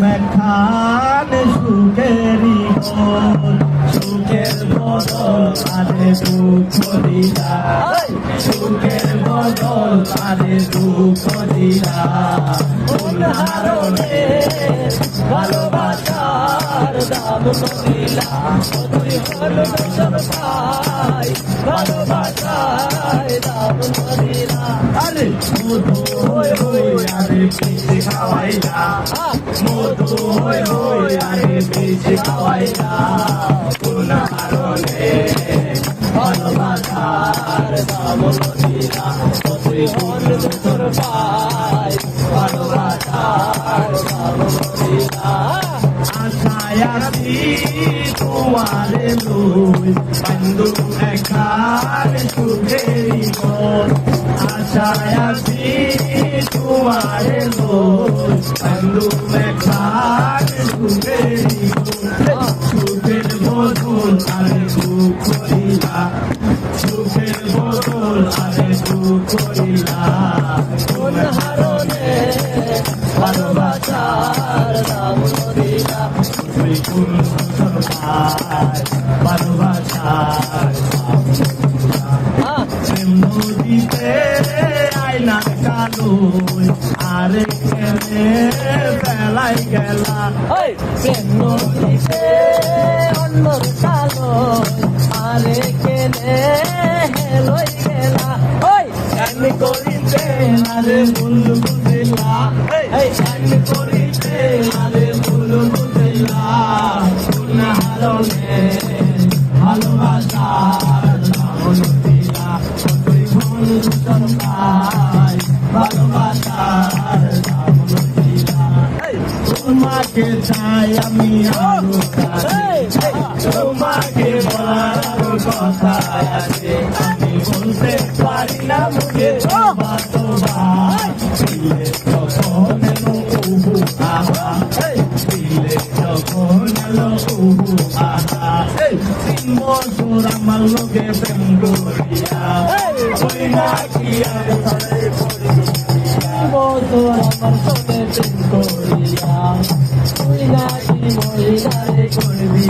মেখানে সুখেরই ঘর, সুখের বদল আরে দুঃখ দিলা, সুখের বদল আরে দুঃখ দিলা। কোন হারণে ভালোবাসার দাম দিলা, তুই হলো তোর ভাই ভালোবাসায় দাম দিলা। আরে মধু হয়ে হয়ে আরে পিঠে খাওয়াইলা, মধু হয়ে হয়ে আরে পিঠে খাওয়াইলা। কোন কারণে ভালোবাসার দাম দিলা, তুই হলো তোর ভাই ভালোবাসার দাম দিলা। আশায় আছি তোমারে লই, বন্ধু এখানে সুখেরই ঘর। আশায় আছি তোমারে লই, বন্ধু এখানে সুখেরই ঘর। সুখের বদল আরে দুঃখ দিলা, সুখের বদল আরে দুঃখ দিলা। কোন হারণে ভালোবাসার দাম দিলা, তুই কোন ভাই ভালোবাসার দাম দিলা। প্রেম নদীতে আইনা কালো আরে কেনে বেলাই গেলা, প্রেম নদীতে অন্যর কালো আরে কেনে লই গেলা। আমি করিতে আরে ভুল বুঝিলা, আমি করিতে আরে ভুল বুঝিলা। কোন হারণে ভালোবাসার দাম দিলা, তুই কোন তোর ভাই ভালোবাসার দাম দিলা। তোমাকে চাই আমি আরো কাছে, তোমাকে বলার কথা আছে, আমি বলতে পারি না মুখে তোমার তোমার। দিলে যখন এলো উহু আহা, দিলে যখন এলো উহু আহা। 3 বছর আমার লোকে প্রেম করিয়া, ওই নাকি আমি ধরে পড়িয়া। 3 বছর আমার সঙ্গে প্রেম করিয়া, তুই নাকি মহিলারে করবি।